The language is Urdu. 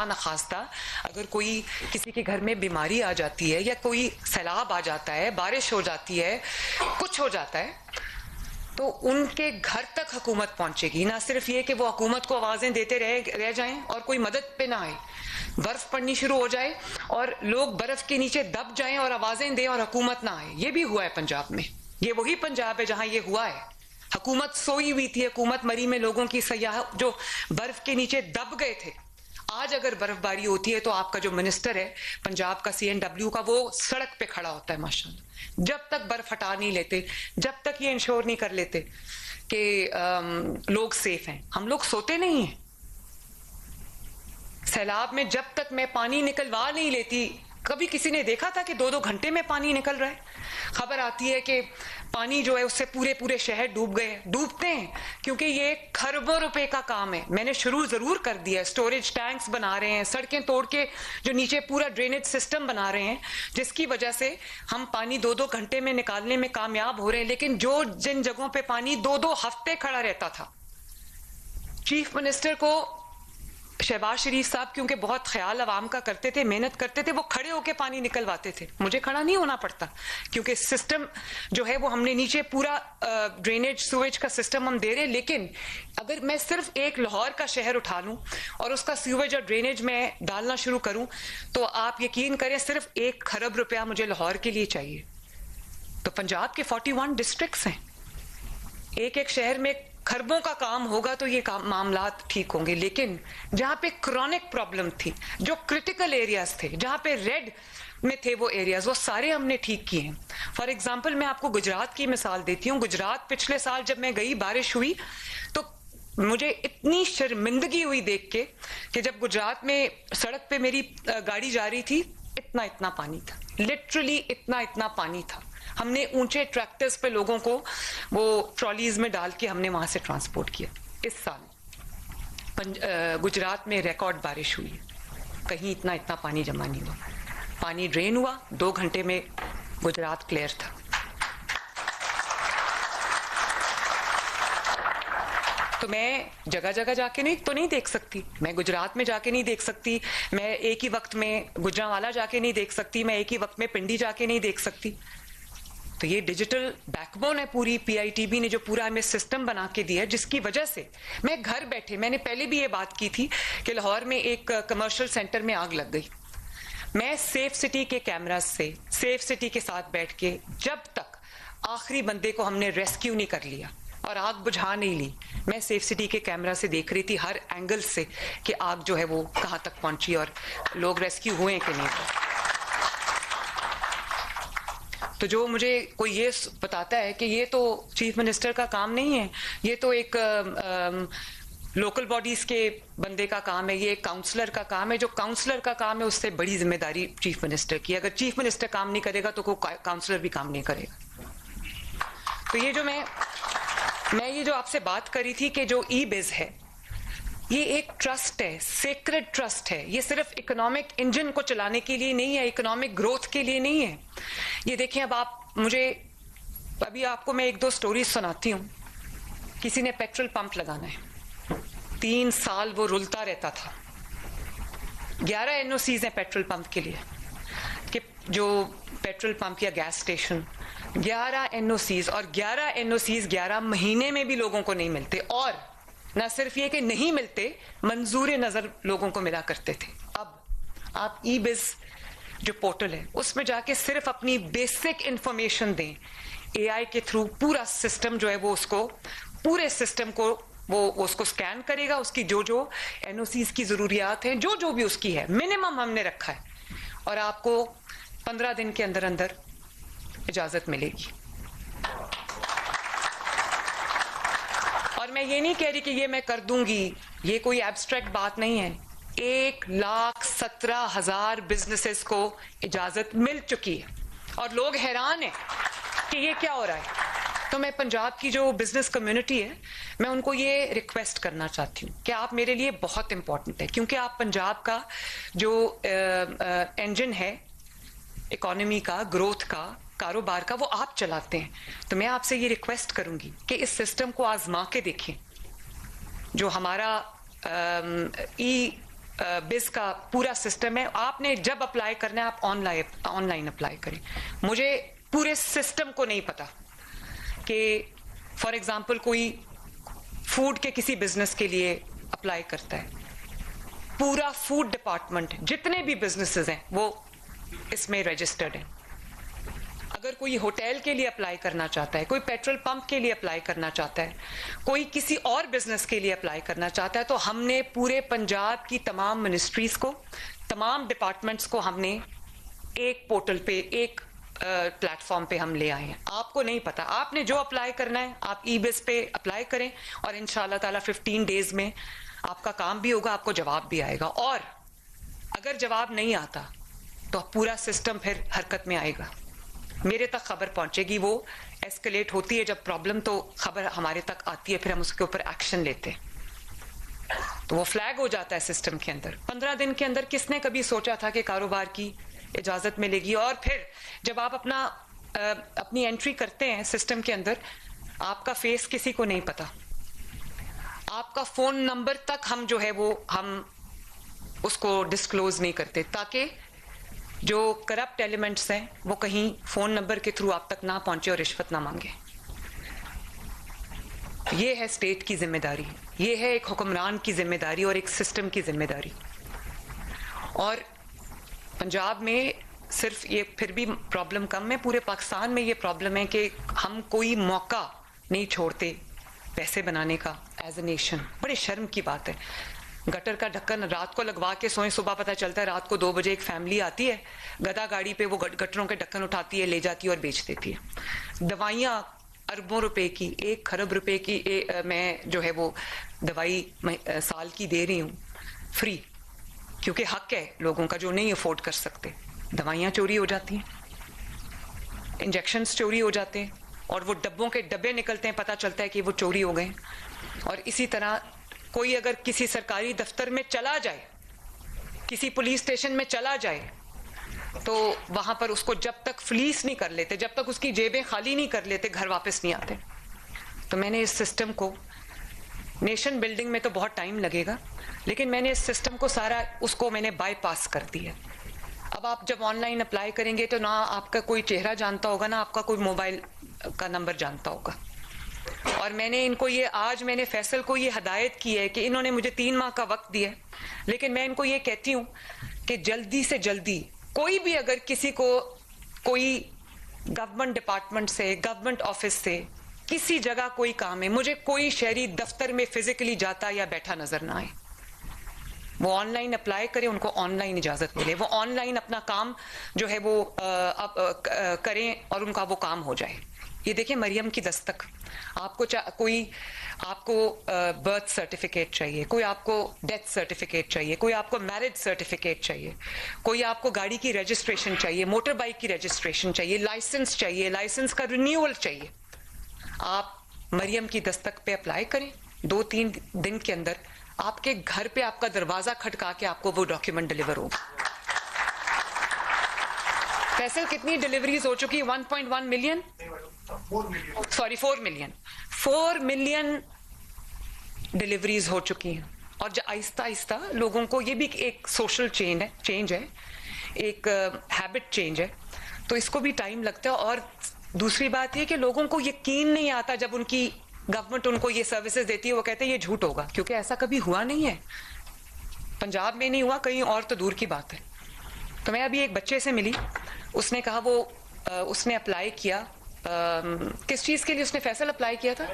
خدا نخواستہ اگر کوئی کسی کے گھر میں بیماری آ جاتی ہے یا کوئی سیلاب آ جاتا ہے, بارش ہو جاتی ہے, کچھ ہو جاتا ہے, تو ان کے گھر تک حکومت پہنچے گی. نہ صرف یہ کہ وہ حکومت کو آوازیں دیتے رہ جائیں اور کوئی مدد پہ نہ آئے, برف پڑنی شروع ہو جائے اور لوگ برف کے نیچے دب جائیں اور آوازیں دیں اور حکومت نہ آئے. یہ بھی ہوا ہے پنجاب میں. یہ وہی پنجاب ہے جہاں یہ ہوا ہے. حکومت سوئی ہوئی تھی, حکومت مری میں لوگوں کی سیاح جو برف کے نیچے دب گئے تھے. آج اگر برف باری ہوتی ہے تو آپ کا جو منسٹر ہے پنجاب کا, CNW کا, وہ سڑک پہ کھڑا ہوتا ہے ماشاءاللہ. جب تک برف ہٹا نہیں لیتے, جب تک یہ انشور نہیں کر لیتے کہ لوگ سیف ہیں. ہم لوگ سوتے نہیں ہیں. سیلاب میں جب تک میں پانی نکلوا نہیں لیتی, کبھی کسی نے دیکھا تھا کہ 2-2 گھنٹے میں پانی نکل رہا ہے؟ خبر آتی ہے کہ پانی جو ہے اس سے پورے شہر ڈوب گئے. ڈوبتے ہیں کیونکہ یہ کھربوں روپے کا کام ہے. میں نے شروع ضرور کر دیا, اسٹوریج ٹینکس بنا رہے ہیں, سڑکیں توڑ کے جو نیچے پورا ڈرینیج سسٹم بنا رہے ہیں, جس کی وجہ سے ہم پانی 2-2 گھنٹے میں نکالنے میں کامیاب ہو رہے ہیں. لیکن جن جگہوں پہ پانی 2-2 ہفتے کھڑا رہتا تھا, چیف منسٹر کو شہباز شریف صاحب کیونکہ بہت خیال عوام کا کرتے تھے, محنت کرتے تھے, وہ کھڑے ہو کے پانی نکلواتے تھے. مجھے کھڑا نہیں ہونا پڑتا کیونکہ سسٹم جو ہے وہ ہم نے نیچے پورا ڈرینیج سویج کا سسٹم ہم دے رہے. لیکن اگر میں صرف ایک لاہور کا شہر اٹھا لوں اور اس کا سیویج اور ڈرینیج میں ڈالنا شروع کروں تو آپ یقین کریں صرف 1 کھرب روپیہ مجھے لاہور کے لیے چاہیے. تو پنجاب کے 41 ڈسٹرکٹس ہیں, ایک شہر میں کھربوں کا کام ہوگا تو یہ معاملات ٹھیک ہوں گے. لیکن جہاں پہ کرونک پرابلم تھی, جو کرٹیکل ایریاز تھے, جہاں پہ ریڈ میں تھے وہ ایریاز, وہ سارے ہم نے ٹھیک کیے ہیں. فار ایگزامپل میں آپ کو گجرات کی مثال دیتی ہوں. گجرات پچھلے سال جب میں گئی, بارش ہوئی تو مجھے اتنی شرمندگی ہوئی دیکھ کے کہ جب گجرات میں سڑک پہ میری گاڑی جا رہی تھی, اتنا پانی تھا, لٹرلی اتنا پانی تھا. ہم نے اونچے ٹریکٹرز پہ لوگوں کو وہ ٹرالیز میں ڈال کے ہم نے وہاں سے ٹرانسپورٹ کیا. اس سال گجرات میں ریکارڈ بارش ہوئی, کہیں اتنا پانی جمع نہیں ہوا. پانی ڈرین ہوا, 2 گھنٹے میں گجرات کلیئر تھا. تو میں جگہ جا کے نہیں دیکھ سکتی. میں گجرات میں جا کے نہیں دیکھ سکتی, میں ایک ہی وقت میں گجرانوالا جا کے نہیں دیکھ سکتی, میں ایک ہی وقت میں پنڈی جا کے نہیں دیکھ سکتی. تو یہ ڈیجیٹل بیک بون ہے پوری PITB نے جو پورا ہمیں سسٹم بنا کے دیا ہے, جس کی وجہ سے میں گھر بیٹھے, میں نے پہلے بھی یہ بات کی تھی کہ لاہور میں ایک کمرشل سینٹر میں آگ لگ گئی. میں سیف سٹی کے کیمراز سے, سیف سٹی کے ساتھ بیٹھ کے, جب تک آخری بندے کو ہم نے ریسکیو نہیں کر لیا اور آگ بجھا نہیں لی, میں سیف سٹی کے کیمرا سے دیکھ رہی تھی ہر اینگل سے کہ آگ جو ہے وہ کہاں تک پہنچی اور لوگ ریسکیو ہوئے کہ نہیں. تو جو مجھے کوئی یہ بتاتا ہے کہ یہ تو چیف منسٹر کا کام نہیں ہے, یہ تو ایک لوکل باڈیز کے بندے کا کام ہے, یہ ایک کاؤنسلر کا کام ہے. جو کاؤنسلر کا کام ہے اس سے بڑی ذمہ داری چیف منسٹر کی. اگر چیف منسٹر کام نہیں کرے گا تو کوئی کاؤنسلر بھی کام نہیں کرے گا. تو یہ جو میں یہ جو آپ سے بات کری تھی کہ جو ای-بز ہے, یہ ایک ٹرسٹ ہے, سیکرڈ ٹرسٹ ہے. یہ صرف اکنامک انجن کو چلانے کے لیے نہیں ہے, اکنامک گروتھ کے لیے نہیں ہے. یہ دیکھیں, اب آپ مجھے ابھی آپ کو میں 1-2 سٹوریز سناتی ہوں. کسی نے پیٹرول پمپ لگانا ہے, 3 سال وہ رلتا رہتا تھا. 11 NOCs ہیں پیٹرول پمپ کے لیے, کہ جو پیٹرول پمپ یا گیس اسٹیشن, 11 NOCs, اور 11 NOCs 11 مہینے میں بھی لوگوں کو نہیں ملتے. اور نہ صرف یہ کہ نہیں ملتے, منظور نظر لوگوں کو ملا کرتے تھے. اب آپ ای-بز جو پورٹل ہے اس میں جا کے صرف اپنی بیسک انفارمیشن دیں, AI کے تھرو پورا سسٹم جو ہے وہ اس کو, پورے سسٹم کو وہ اس کو سکین کرے گا. اس کی جو NOCs کی ضروریات ہیں, جو بھی اس کی ہے, منیمم ہم نے رکھا ہے, اور آپ کو 15 دن کے اندر اجازت ملے گی. اور میں یہ نہیں کہہ رہی کہ یہ میں کر دوں گی, یہ کوئی ایبسٹریکٹ بات نہیں ہے. 1,17,000 بزنسز کو اجازت مل چکی ہے اور لوگ حیران ہیں کہ یہ کیا ہو رہا ہے. تو میں پنجاب کی جو بزنس کمیونٹی ہے, میں ان کو یہ ریکویسٹ کرنا چاہتی ہوں کہ آپ میرے لیے بہت امپورٹنٹ ہے, کیونکہ آپ پنجاب کا جو انجن ہے اکانومی کا, گروتھ کا, کاروبار کا, وہ آپ چلاتے ہیں. تو میں آپ سے یہ ریکویسٹ کروں گی کہ اس سسٹم کو آزما کے دیکھیں. جو ہمارا ای بز کا پورا سسٹم ہے. آپ نے جب اپلائی کرنا ہے آپ آن لائن اپلائی کریں. مجھے پورے سسٹم کو نہیں پتا کہ فار ایگزامپل کوئی فوڈ کے کسی بزنس کے لیے اپلائی کرتا ہے, پورا فوڈ ڈپارٹمنٹ جتنے بھی بزنسز ہیں وہ اس میں رجسٹرڈ ہیں. اگر کوئی ہوٹل کے لیے اپلائی کرنا چاہتا ہے, کوئی پیٹرول پمپ کے لیے اپلائی کرنا چاہتا ہے, کوئی کسی اور بزنس کے لیے اپلائی کرنا چاہتا ہے, تو ہم نے پورے پنجاب کی تمام منسٹریز کو, تمام ڈپارٹمنٹس کو ہم نے ایک پورٹل پہ, ایک پلیٹ فارم پہ ہم لے آئے ہیں. آپ کو نہیں پتا, آپ نے جو اپلائی کرنا ہے آپ ای بز پہ اپلائی کریں اور انشاءاللہ تعالی 15 ڈیز میں آپ کا کام بھی ہوگا, آپ کو جواب بھی آئے گا. اور اگر جواب نہیں آتا تو پورا سسٹم پھر حرکت میں آئے گا, میرے تک خبر پہنچے گی, وہ ایسکلیٹ ہوتی ہے جب پرابلم تو خبر ہمارے تک آتی ہے, پھر ہم اس کے اوپر ایکشن لیتے ہیں تو وہ فلیگ ہو جاتا ہے سسٹم کے اندر. 15 دن کے اندر کس نے کبھی سوچا تھا کہ کاروبار کی اجازت ملے گی؟ اور پھر جب آپ اپنی انٹری کرتے ہیں سسٹم کے اندر, آپ کا فیس کسی کو نہیں پتا, آپ کا فون نمبر تک ہم جو ہے وہ ہم اس کو ڈسکلوز نہیں کرتے, تاکہ جو کرپٹ ایلیمنٹس ہیں وہ کہیں فون نمبر کے تھرو آپ تک نہ پہنچے اور رشوت نہ مانگے. یہ ہے اسٹیٹ کی ذمہ داری, یہ ہے ایک حکمران کی ذمہ داری اور ایک سسٹم کی ذمہ داری. اور پنجاب میں صرف یہ پھر بھی پرابلم کم ہے, پورے پاکستان میں یہ پرابلم ہے کہ ہم کوئی موقع نہیں چھوڑتے پیسے بنانے کا ایز اے نیشن. بڑے شرم کی بات ہے, گٹر کا ڈھکن رات کو لگوا کے سوئیں, صبح پتہ چلتا ہے رات کو 2 بجے ایک فیملی آتی ہے, گدا گاڑی پہ وہ گٹروں کے ڈھکن اٹھاتی ہے, لے جاتی ہے اور بیچ دیتی ہے. دوائیاں اربوں روپے کی, 1 خرب روپے کی میں جو ہے وہ دوائی سال کی دے رہی ہوں فری, کیونکہ حق ہے لوگوں کا جو نہیں افورڈ کر سکتے. دوائیاں چوری ہو جاتی ہیں, انجیکشنز چوری ہو جاتے ہیں, اور وہ ڈبوں کے ڈبے نکلتے ہیں, پتہ چلتا ہے کہ وہ چوری ہو گئے. اور اسی طرح کوئی اگر کسی سرکاری دفتر میں چلا جائے, کسی پولیس اسٹیشن میں چلا جائے, تو وہاں پر اس کو جب تک فلیس نہیں کر لیتے, جب تک اس کی جیبیں خالی نہیں کر لیتے, گھر واپس نہیں آتے. تو میں نے اس سسٹم کو, نیشن بلڈنگ میں تو بہت ٹائم لگے گا, لیکن میں نے اس سسٹم کو سارا اس کو میں نے بائی پاس کر دیا. اب آپ جب آن لائن اپلائی کریں گے تو نہ آپ کا کوئی چہرہ جانتا ہوگا, نہ آپ کا کوئی موبائل کا نمبر جانتا ہوگا. اور میں نے ان کو آج میں نے فیصل کو یہ ہدایت کی ہے کہ انہوں نے مجھے 3 ماہ کا وقت دیا, لیکن میں ان کو یہ کہتی ہوں کہ جلدی سے جلدی کوئی بھی اگر کسی کو کوئی گورنمنٹ ڈپارٹمنٹ سے, گورنمنٹ آفس سے, کسی جگہ کوئی کام ہے, مجھے کوئی شہری دفتر میں فزیکلی جاتا یا بیٹھا نظر نہ آئے, وہ آن لائن اپلائی کریں, ان کو آن لائن اجازت ملے, وہ آن لائن اپنا کام جو ہے وہ کریں اور ان کا وہ کام ہو جائے. یہ دیکھیں مریم کی دستک, آپ کو کوئی آپ کو برتھ سرٹیفکیٹ چاہیے, کوئی آپ کو ڈیتھ سرٹیفکیٹ چاہیے, کوئی آپ کو میرج سرٹیفکیٹ چاہیے, کوئی آپ کو گاڑی کی رجسٹریشن چاہیے, موٹر بائک کی رجسٹریشن چاہیے, لائسنس چاہیے, لائسنس کا رینیول چاہیے. آپ مریم کی دستک پہ اپلائی کریں, 2-3 دن کے اندر آپ کے گھر پہ آپ کا دروازہ کھٹکا کے آپ کو وہ ڈاکیومنٹ ڈلیور ہوگا. فیصل کتنی ڈلیوریز ہو چکی؟ 1.1 ملین, سوری 4 ملین ڈلیوریز ہو چکی ہیں. اور آہستہ آہستہ لوگوں کو, یہ بھی ایک سوشل چینج ہے, ایک ہیبٹ چینج ہے, تو اس کو بھی ٹائم لگتا ہے. اور دوسری بات یہ کہ لوگوں کو یقین نہیں آتا جب ان کی گورنمنٹ ان کو یہ سروسز دیتی ہے, وہ کہتے ہیں یہ جھوٹ ہوگا, کیونکہ ایسا کبھی ہوا نہیں ہے. پنجاب میں نہیں ہوا, کہیں اور تو دور کی بات ہے. تو میں ابھی ایک بچے سے ملی, اس نے کہا وہ اس نے اپلائی کیا, کس چیز کے لیے اس نے فیصل اپلائی کیا تھا؟